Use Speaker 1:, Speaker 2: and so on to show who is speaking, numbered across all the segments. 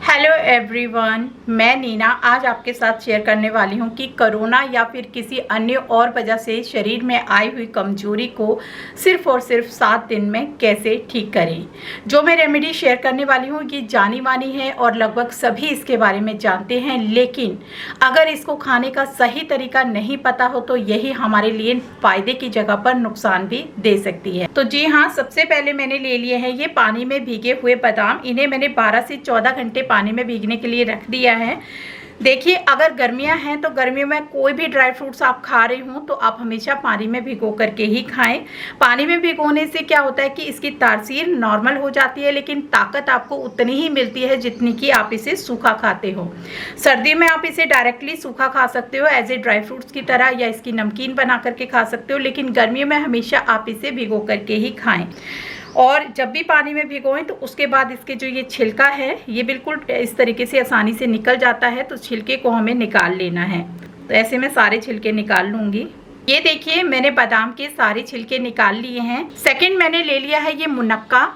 Speaker 1: Hello everyone, मैं नीना आज आपके साथ शेयर करने वाली हूं कि कोरोना या फिर किसी अन्य और वजह से शरीर में आई हुई कमजोरी को सिर्फ और सिर्फ 7 दिन में कैसे ठीक करें। जो मैं रेमेडी शेयर करने वाली हूं ये जानी मानी है और लगभग सभी इसके बारे में जानते हैं, लेकिन अगर इसको खाने का सही तरीका नहीं पता हो तो यही हमारे लिए फ़ायदे की जगह पर नुकसान भी दे सकती है। तो जी हाँ, सबसे पहले मैंने ले लिए हैं ये पानी में भीगे हुए बादाम। इन्हें मैंने 12 से 14 घंटे पानी में भीगने के लिए रख दिया है। देखिए, अगर गर्मियां हैं तो गर्मियों में कोई भी ड्राई फ्रूट्स आप खा रहे हो तो आप हमेशा पानी में भिगो करके ही खाएं। पानी में भिगोने से क्या होता है कि इसकी तासीर नॉर्मल हो जाती है, लेकिन ताकत आपको उतनी ही मिलती है जितनी कि आप इसे सूखा खाते हो। सर्दी में आप इसे डायरेक्टली सूखा खा सकते हो एज ए ड्राई फ्रूट्स की तरह, या इसकी नमकीन बना करके खा सकते हो, लेकिन गर्मियों में हमेशा आप इसे भिगो करके ही खाएं। और जब भी पानी में भिगोएं तो उसके बाद इसके जो ये छिलका है ये बिल्कुल इस तरीके से आसानी से निकल जाता है, तो छिलके को हमें निकाल लेना है। तो ऐसे मैं सारे छिलके निकाल लूँगी। ये देखिए, मैंने बादाम के सारे छिलके निकाल लिए हैं। सेकंड मैंने ले लिया है ये मुनक्का।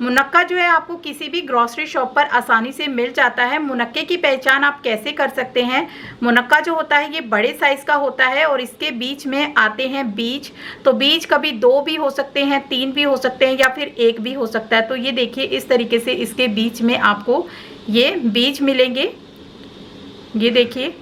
Speaker 1: मुनक्का जो है आपको किसी भी ग्रॉसरी शॉप पर आसानी से मिल जाता है। मुनक्के की पहचान आप कैसे कर सकते हैं? मुनक्का जो होता है ये बड़े साइज़ का होता है और इसके बीच में आते हैं बीज। तो बीज कभी 2 भी हो सकते हैं, 3 भी हो सकते हैं, या फिर 1 भी हो सकता है। तो ये देखिए, इस तरीके से इसके बीच में आपको ये बीज मिलेंगे। ये देखिए,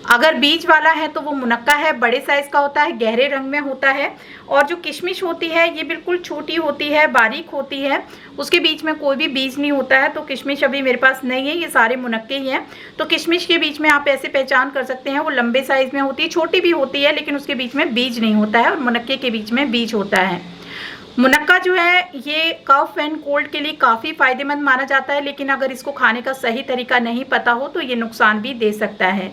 Speaker 1: अगर बीज वाला है तो वो मुनक्का है, बड़े साइज़ का होता है, गहरे रंग में होता है। और जो किशमिश होती है ये बिल्कुल छोटी होती है, बारीक होती है, उसके बीच में कोई भी बीज नहीं होता है। तो किशमिश अभी मेरे पास नहीं है, ये सारे मुनक्के ही हैं। तो किशमिश के बीच में आप ऐसे पहचान कर सकते हैं, वो लंबे साइज़ में होती है, छोटी भी होती है, लेकिन उसके बीच में बीज नहीं होता है, और मुनक्के के बीच में बीज होता है। मुनक्का जो है ये कफ एंड कोल्ड के लिए काफ़ी फ़ायदेमंद माना जाता है, लेकिन अगर इसको खाने का सही तरीका नहीं पता हो तो ये नुकसान भी दे सकता है।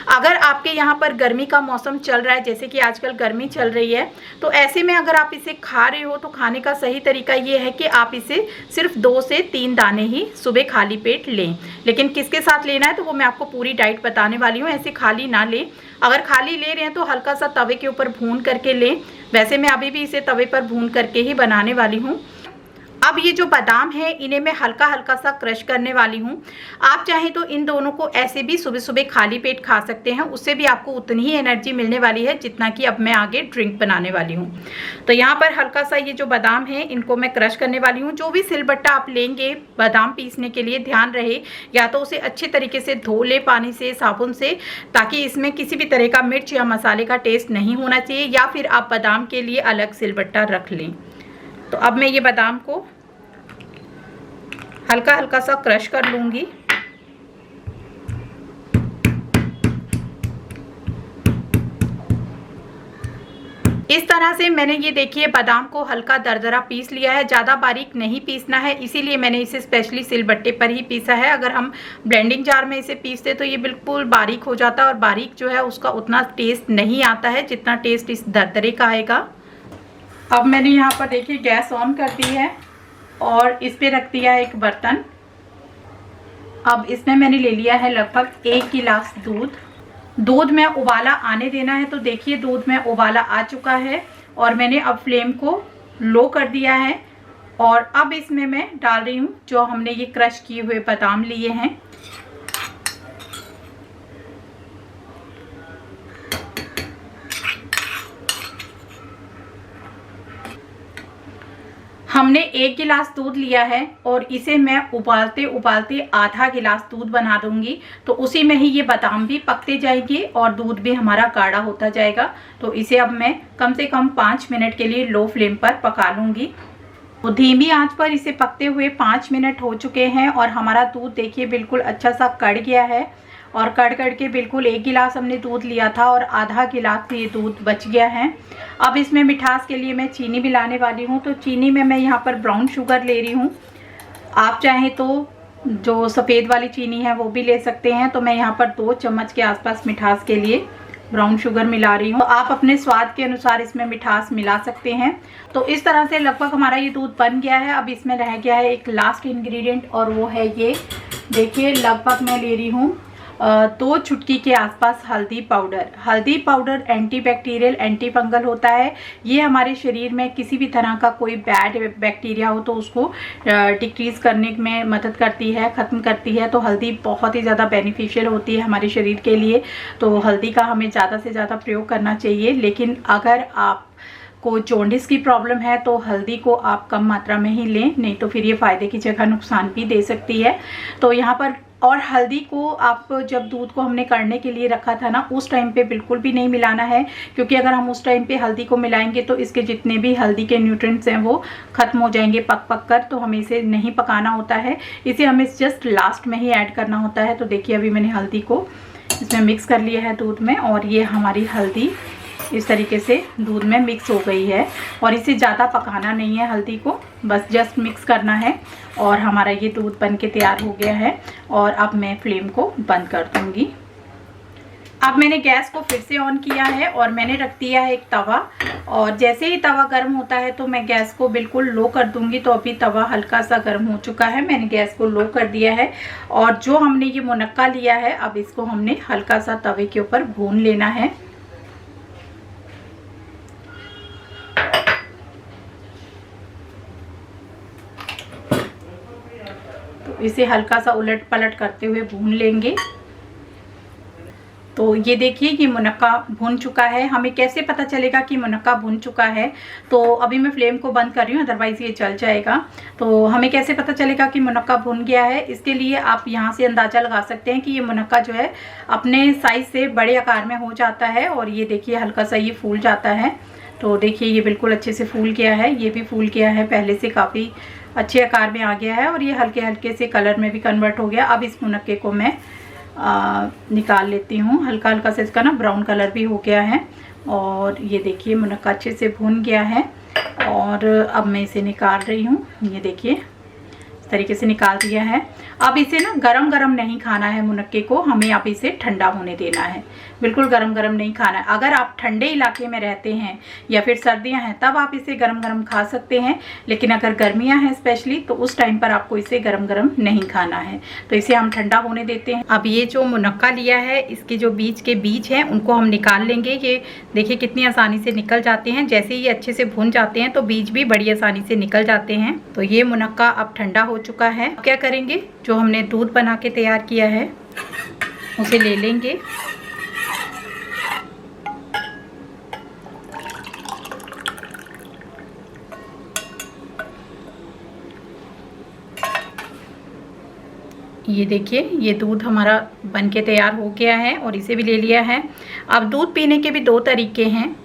Speaker 1: अगर आपके यहाँ पर गर्मी का मौसम चल रहा है, जैसे कि आजकल गर्मी चल रही है, तो ऐसे में अगर आप इसे खा रहे हो तो खाने का सही तरीका ये है कि आप इसे सिर्फ 2 से 3 दाने ही सुबह खाली पेट लें। लेकिन किसके साथ लेना है तो वो मैं आपको पूरी डाइट बताने वाली हूँ। ऐसे खाली ना लें। अगर खाली ले रहे हैं तो हल्का सा तवे के ऊपर भून करके लें। वैसे मैं अभी भी इसे तवे पर भून करके ही बनाने वाली हूँ। अब ये जो बादाम है इन्हें मैं हल्का हल्का सा क्रश करने वाली हूँ। आप चाहें तो इन दोनों को ऐसे भी सुबह सुबह खाली पेट खा सकते हैं, उससे भी आपको उतनी ही एनर्जी मिलने वाली है जितना कि अब मैं आगे ड्रिंक बनाने वाली हूँ। तो यहाँ पर हल्का सा ये जो बादाम है इनको मैं क्रश करने वाली हूँ। जो भी सिलबट्टा आप लेंगे बादाम पीसने के लिए, ध्यान रहे या तो उसे अच्छे तरीके से धो ले पानी से, साबुन से, ताकि इसमें किसी भी तरह का मिर्च या मसाले का टेस्ट नहीं होना चाहिए, या फिर आप बादाम के लिए अलग सिलबट्टा रख लें। तो अब मैं ये बादाम को हल्का हल्का सा क्रश कर लूँगी। इस तरह से मैंने ये देखिए बादाम को हल्का दरदरा पीस लिया है। ज़्यादा बारीक नहीं पीसना है, इसीलिए मैंने इसे स्पेशली सिलबट्टे पर ही पीसा है। अगर हम ब्लेंडिंग जार में इसे पीसते तो ये बिल्कुल बारीक हो जाता है, और बारीक जो है उसका उतना टेस्ट नहीं आता है जितना टेस्ट इस दरदरे का आएगा। अब मैंने यहाँ पर देखिए गैस ऑन कर दी है और इस पे रख दिया है एक बर्तन। अब इसमें मैंने ले लिया है लगभग 1 गिलास दूध। दूध में उबाला आने देना है। तो देखिए, दूध में उबाला आ चुका है और मैंने अब फ्लेम को लो कर दिया है। और अब इसमें मैं डाल रही हूँ जो हमने ये क्रश किए हुए बादाम लिए हैं। हमने 1 गिलास दूध लिया है और इसे मैं उबालते उबालते आधा गिलास दूध बना दूंगी। तो उसी में ही ये बादाम भी पकते जाएंगे और दूध भी हमारा गाढ़ा होता जाएगा। तो इसे अब मैं कम से कम 5 मिनट के लिए लो फ्लेम पर पका लूंगी। तो धीमी आंच पर इसे पकते हुए 5 मिनट हो चुके हैं और हमारा दूध देखिए बिल्कुल अच्छा सा कड़ गया है। और कड़ के बिल्कुल 1 गिलास हमने दूध लिया था और आधा गिलास ये दूध बच गया है। अब इसमें मिठास के लिए मैं चीनी मिलाने वाली हूँ। तो चीनी में मैं यहाँ पर ब्राउन शुगर ले रही हूँ। आप चाहें तो जो सफ़ेद वाली चीनी है वो भी ले सकते हैं। तो मैं यहाँ पर 2 चम्मच के आसपास मिठास के लिए ब्राउन शुगर मिला रही हूँ। आप अपने स्वाद के अनुसार इसमें मिठास मिला सकते हैं। तो इस तरह से लगभग हमारा ये दूध बन गया है। अब इसमें रह गया है एक लास्ट इंग्रेडिएंट और वो है ये देखिए, लगभग मैं ले रही हूँ 2 चुटकी के आसपास हल्दी पाउडर एंटीबैक्टीरियल एंटी फंगल होता है। ये हमारे शरीर में किसी भी तरह का कोई बैड बैक्टीरिया हो तो उसको डिक्रीज़ करने में मदद करती है, ख़त्म करती है। तो हल्दी बहुत ही ज़्यादा बेनिफिशियल होती है हमारे शरीर के लिए। तो हल्दी का हमें ज़्यादा से ज़्यादा प्रयोग करना चाहिए। लेकिन अगर आप को जॉन्डिस की प्रॉब्लम है तो हल्दी को आप कम मात्रा में ही लें, नहीं तो फिर ये फ़ायदे की जगह नुकसान भी दे सकती है। तो यहाँ पर और हल्दी को आप जब दूध को हमने काढ़ने के लिए रखा था ना, उस टाइम पे बिल्कुल भी नहीं मिलाना है, क्योंकि अगर हम उस टाइम पे हल्दी को मिलाएंगे तो इसके जितने भी हल्दी के न्यूट्रिएंट्स हैं वो ख़त्म हो जाएंगे पक कर। तो हमें इसे नहीं पकाना होता है, इसे हमें जस्ट लास्ट में ही ऐड करना होता है। तो देखिए अभी मैंने हल्दी को इसमें मिक्स कर लिया है दूध में, और ये हमारी हल्दी इस तरीके से दूध में मिक्स हो गई है। और इसे ज़्यादा पकाना नहीं है हल्दी को, बस जस्ट मिक्स करना है और हमारा ये दूध बन के तैयार हो गया है। और अब मैं फ्लेम को बंद कर दूँगी। अब मैंने गैस को फिर से ऑन किया है और मैंने रख दिया है एक तवा, और जैसे ही तवा गर्म होता है तो मैं गैस को बिल्कुल लो कर दूंगी। तो अभी तवा हल्का सा गर्म हो चुका है, मैंने गैस को लो कर दिया है। और जो हमने ये मुनक्का लिया है अब इसको हमने हल्का सा तवे के ऊपर भून लेना है। इसे हल्का सा उलट पलट करते हुए भून लेंगे। तो ये देखिए ये मुनक्का भून चुका है। हमें कैसे पता चलेगा कि मुनक्का भून चुका है? तो अभी मैं फ्लेम को बंद कर रही हूँ, अदरवाइज़ ये जल जाएगा। तो हमें कैसे पता चलेगा कि मुनक्का भून गया है? इसके लिए आप यहाँ से अंदाज़ा लगा सकते हैं कि ये मुनक्का जो है अपने साइज़ से बड़े आकार में हो जाता है। और ये देखिए हल्का सा ये फूल जाता है। तो देखिए ये बिल्कुल अच्छे से फूल गया है, ये भी फूल गया है, पहले से काफ़ी अच्छे आकार में आ गया है। और ये हल्के हल्के से कलर में भी कन्वर्ट हो गया। अब इस मुनक्के को मैं निकाल लेती हूँ। हल्का हल्का से इसका ना ब्राउन कलर भी हो गया है। और ये देखिए मुनक्का अच्छे से भून गया है। और अब मैं इसे निकाल रही हूँ, ये देखिए इस तरीके से निकाल दिया है। अब इसे ना गरम गरम नहीं खाना है मुनक्के को, हमें अब इसे ठंडा होने देना है। बिल्कुल गरम गरम नहीं खाना है। अगर आप ठंडे इलाके में रहते हैं या फिर सर्दियां हैं तब आप इसे गरम गरम खा सकते हैं, लेकिन अगर गर्मियां हैं स्पेशली तो उस टाइम पर आपको इसे गरम गरम नहीं खाना है। तो इसे हम ठंडा होने देते हैं। अब ये जो मुनक्का लिया है इसके जो बीच के बीज हैं उनको हम निकाल लेंगे। ये देखिए कितनी आसानी से निकल जाते हैं। जैसे ही ये अच्छे से भून जाते हैं तो बीज भी बड़ी आसानी से निकल जाते हैं। तो ये मुनक्का अब ठंडा हो चुका है। क्या करेंगे, जो हमने दूध बना के तैयार किया है उसे ले लेंगे। ये देखिए ये दूध हमारा बन के तैयार हो गया है और इसे भी ले लिया है। अब दूध पीने के भी 2 तरीके हैं।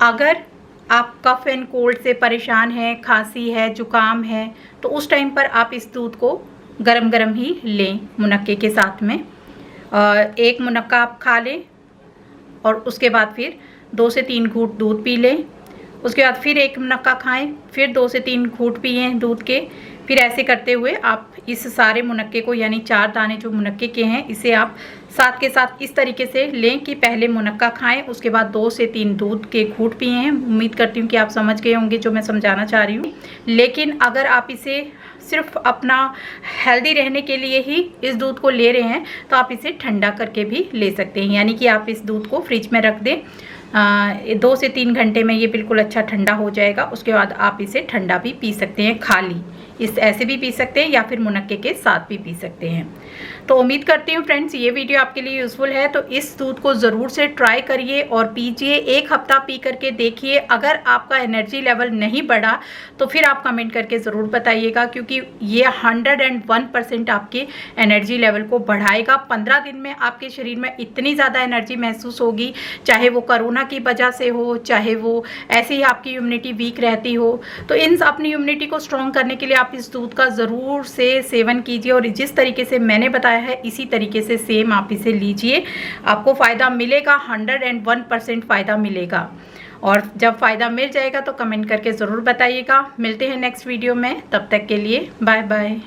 Speaker 1: अगर आप कफ एंड कोल्ड से परेशान हैं, खांसी है, जुकाम है, तो उस टाइम पर आप इस दूध को गरम गरम ही लें मुनक्के के साथ में। एक मुनक्का आप खा लें और उसके बाद फिर 2 से 3 घूंट दूध पी लें। उसके बाद फिर एक मुनक्का खाएं, फिर 2 से 3 घूंट पिएं दूध के। फिर ऐसे करते हुए आप इस सारे मुनक्के को, यानी 4 दाने जो मुनक्के के हैं, इसे आप साथ के साथ इस तरीके से लें कि पहले मुनक्का खाएं, उसके बाद 2 से 3 दूध के घूंट पिए हैं। उम्मीद करती हूँ कि आप समझ गए होंगे जो मैं समझाना चाह रही हूँ। लेकिन अगर आप इसे सिर्फ अपना हेल्दी रहने के लिए ही इस दूध को ले रहे हैं तो आप इसे ठंडा करके भी ले सकते हैं। यानी कि आप इस दूध को फ्रिज में रख दें, 2 से 3 घंटे में ये बिल्कुल अच्छा ठंडा हो जाएगा। उसके बाद आप इसे ठंडा भी पी सकते हैं, खाली इस ऐसे भी पी सकते हैं या फिर मुनक्के के साथ भी पी सकते हैं। तो उम्मीद करती हूँ फ्रेंड्स ये वीडियो आपके लिए यूज़फुल है। तो इस दूध को ज़रूर से ट्राई करिए और पीजिए। 1 हफ्ता पी करके देखिए। अगर आपका एनर्जी लेवल नहीं बढ़ा तो फिर आप कमेंट करके ज़रूर बताइएगा, क्योंकि ये 101% आपके एनर्जी लेवल को बढ़ाएगा। 15 दिन में आपके शरीर में इतनी ज़्यादा एनर्जी महसूस होगी, चाहे वो कोरोना की वजह से हो, चाहे वो ऐसे ही आपकी इम्यूनिटी वीक रहती हो। तो इन अपनी इम्यूनिटी को स्ट्रॉन्ग करने के लिए आप इस दूध का ज़रूर से सेवन कीजिए और जिस तरीके से मैंने बताया है इसी तरीके से सेम आप इसे लीजिए। आपको फ़ायदा मिलेगा, 101% फ़ायदा मिलेगा। और जब फ़ायदा मिल जाएगा तो कमेंट करके ज़रूर बताइएगा। मिलते हैं नेक्स्ट वीडियो में, तब तक के लिए बाय बाय।